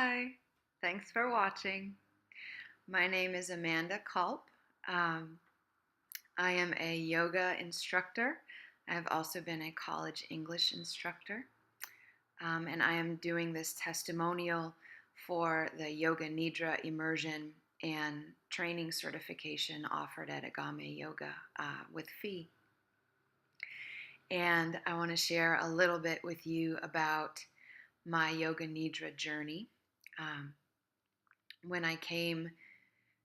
Hi, thanks for watching. My name is Amanda Culp. Um, I am a yoga instructor. I've also been a college English instructor. And I am doing this testimonial for the Yoga Nidra immersion and training certification offered at Agame Yoga with fee. And I want to share a little bit with you about my Yoga Nidra journey. Um, when I came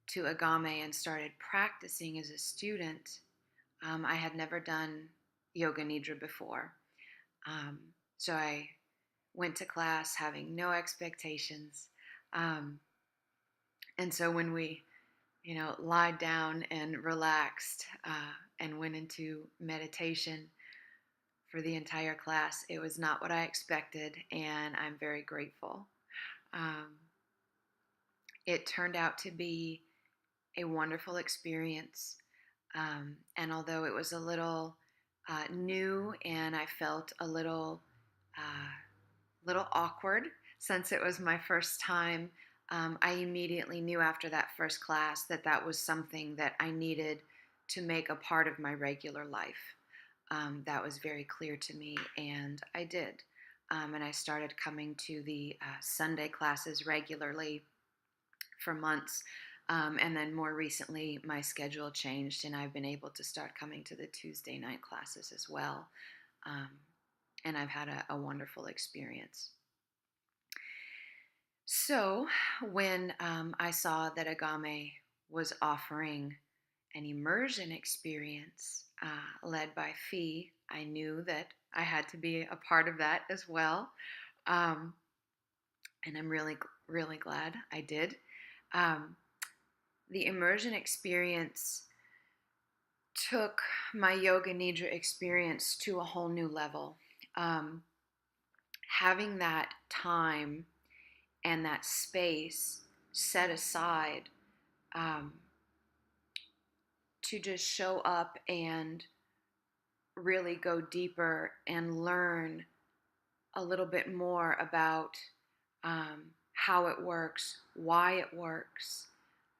to Agame and started practicing as a student, I had never done Yoga Nidra before. Um, so I went to class having no expectations. Um, and so when we, lied down and relaxed and went into meditation for the entire class, it was not what I expected, and I'm very grateful. Um, it turned out to be a wonderful experience. And although it was a little new and I felt a little awkward since it was my first time, I immediately knew after that first class that that was something that I needed to make a part of my regular life. That was very clear to me, and I did. And I started coming to the Sunday classes regularly for months. And then more recently, my schedule changed, and I've been able to start coming to the Tuesday night classes as well. Um, and I've had a wonderful experience. So, when I saw that Agame was offering an immersion experience led by Fee, I knew that I had to be a part of that as well. Um, and I'm really, really glad I did. Um, the immersion experience took my Yoga Nidra experience to a whole new level. Um, Having that time and that space set aside um, to just show up and really go deeper and learn a little bit more about how it works, why it works,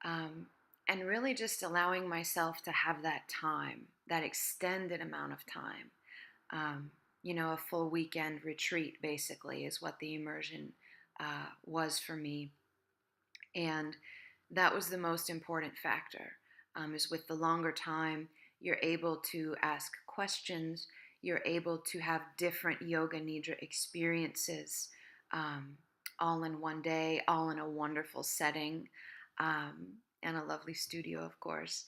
um, and really just allowing myself to have that time, that extended amount of time. Um, a full weekend retreat basically is what the immersion was for me. And that was the most important factor, is with the longer time, you're able to ask questions, you're able to have different Yoga Nidra experiences um, all in one day, all in a wonderful setting, and a lovely studio, of course,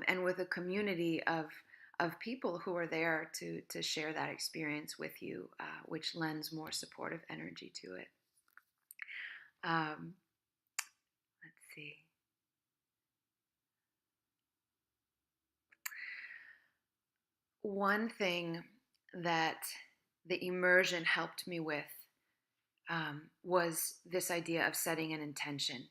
and with a community of people who are there to share that experience with you, which lends more supportive energy to it. Um, let's see. One thing that the immersion helped me with was this idea of setting an intention,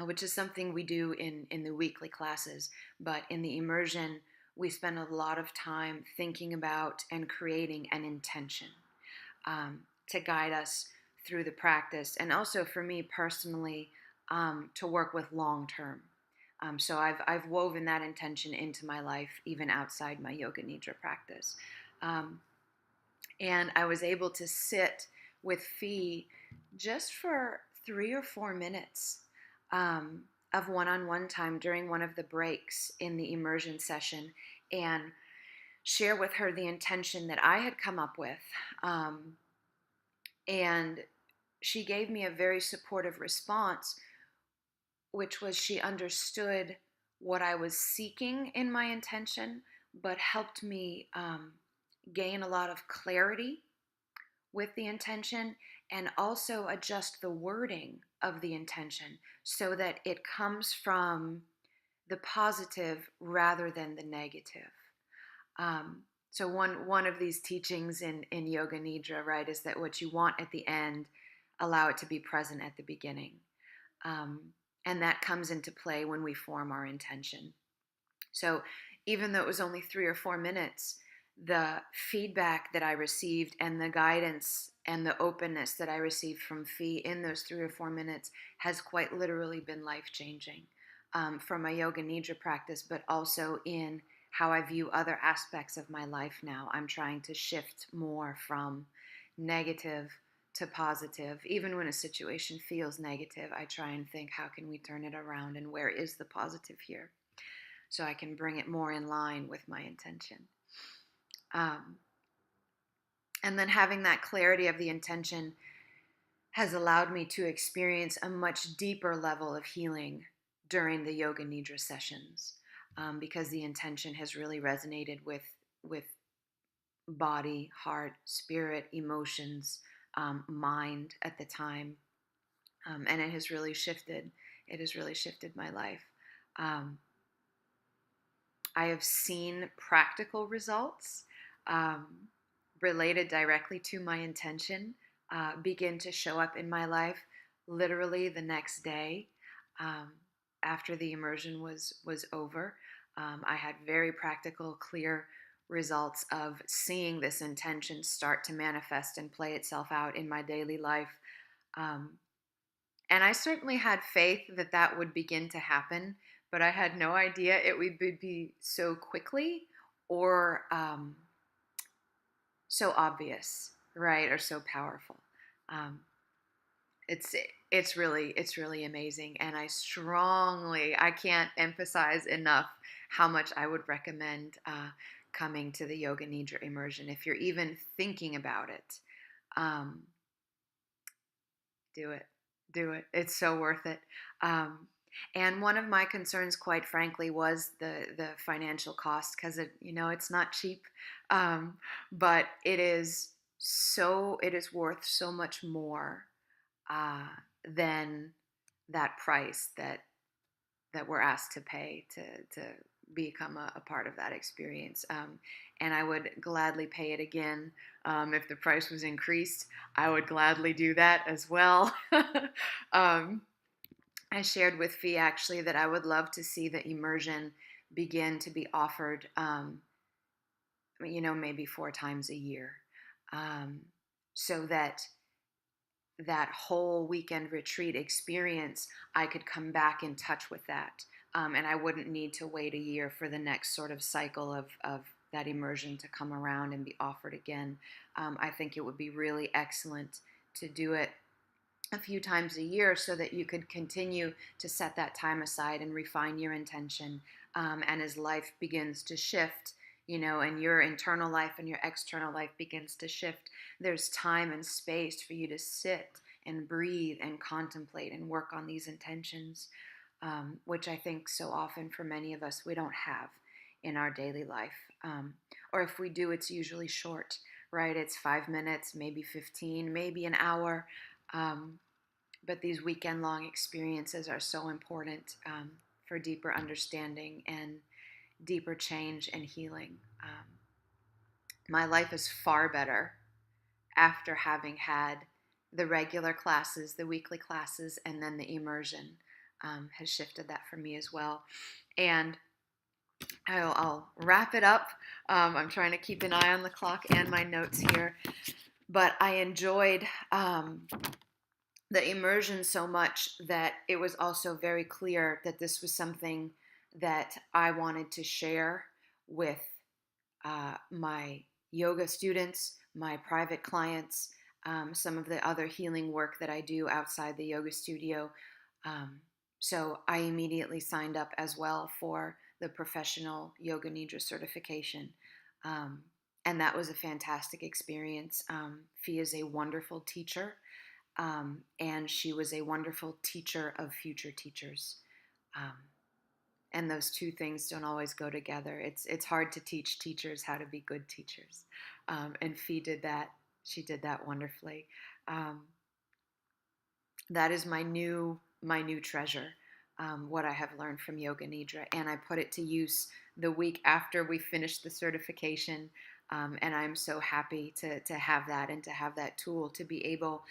which is something we do in the weekly classes. But in the immersion, we spend a lot of time thinking about and creating an intention to guide us through the practice, and also for me personally, to work with long term. So I've woven that intention into my life, even outside my Yoga Nidra practice. Um, and I was able to sit with Fee just for 3 or 4 minutes of one-on-one time during one of the breaks in the immersion session, and share with her the intention that I had come up with. And she gave me a very supportive response, which was she understood what I was seeking in my intention, but helped me gain a lot of clarity with the intention, and also adjust the wording of the intention so that it comes from the positive rather than the negative. So one of these teachings in Yoga Nidra, right, is that what you want at the end, allow it to be present at the beginning. And that comes into play when we form our intention. So even though it was only 3 or 4 minutes, the feedback that I received and the guidance and the openness that I received from Fee in those 3 or 4 minutes has quite literally been life changing, for my yoga nidra practice, but also in how I view other aspects of my life now. I'm trying to shift more from negative to positive. Even when a situation feels negative, I try and think, how can we turn it around and where is the positive here? So I can bring it more in line with my intention. Um, and then having that clarity of the intention has allowed me to experience a much deeper level of healing during the yoga nidra sessions, because the intention has really resonated with body, heart, spirit, emotions, mind at the time, and it has really shifted. It has really shifted my life. Um, I have seen practical results, um, related directly to my intention, begin to show up in my life literally the next day, um, after the immersion was over. I had very practical, clear results of seeing this intention start to manifest and play itself out in my daily life. Um, and I certainly had faith that that would begin to happen, but I had no idea it would be so quickly, or so obvious, right? Or so powerful. Um, it's it's really amazing, and I can't emphasize enough how much I would recommend coming to the Yoga Nidra immersion. If you're even thinking about it, um, do it. Do it. It's so worth it. Um, and one of my concerns, quite frankly, was the financial cost, because it's not cheap, but it is worth so much more, uh, than that price that we're asked to pay to become a part of that experience. And I would gladly pay it again. If the price was increased, I would gladly do that as well. um, I shared with Fee actually that I would love to see the immersion begin to be offered, maybe 4 times a year, um, so that whole weekend retreat experience, I could come back in touch with that. And I wouldn't need to wait a year for the next sort of cycle of that immersion to come around and be offered again. I think it would be really excellent to do it a few times a year so that you could continue to set that time aside and refine your intention. And as life begins to shift, and your internal life and your external life begins to shift, there's time and space for you to sit and breathe and contemplate and work on these intentions, which I think so often for many of us we don't have in our daily life. Or if we do, it's usually short, right? It's 5 minutes, maybe 15, maybe an hour. But these weekend long experiences are so important, for deeper understanding and deeper change and healing. My life is far better after having had the regular classes, the weekly classes, and then the immersion, has shifted that for me as well. And I'll wrap it up. I'm trying to keep an eye on the clock and my notes here, but I enjoyed, the immersion so much that it was also very clear that this was something that I wanted to share with, my yoga students, my private clients, some of the other healing work that I do outside the yoga studio. Um, so I immediately signed up as well for the professional yoga nidra certification. Um, and that was a fantastic experience. Fee is a wonderful teacher, and she was a wonderful teacher of future teachers. Um, and those two things don't always go together. It's hard to teach teachers how to be good teachers, and Fee did that. She did that wonderfully. Um, that is my new treasure. What I have learned from Yoga Nidra, and I put it to use the week after we finished the certification. And I'm so happy to have that, and to have that tool to be able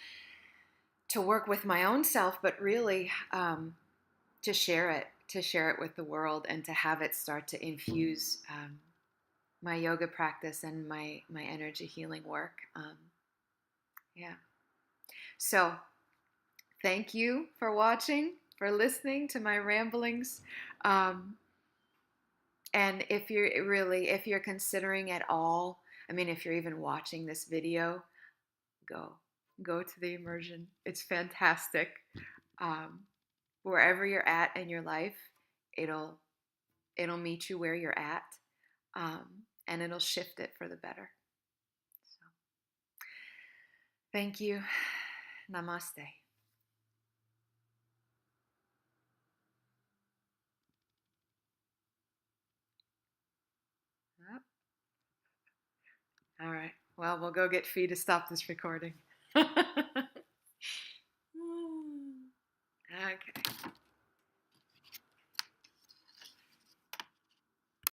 to work with my own self, but really, to share it with the world, and to have it start to infuse, my yoga practice and my energy healing work. Yeah. So thank you for watching, for listening to my ramblings. Um, and if you're considering at all, I mean, if you're even watching this video, go, go to the immersion. It's fantastic. Um, Wherever you're at in your life, it'll it'll meet you where you're at, um, and it'll shift it for the better. So, thank you. Namaste. Yep. All right. Well, we'll go get Fee to stop this recording.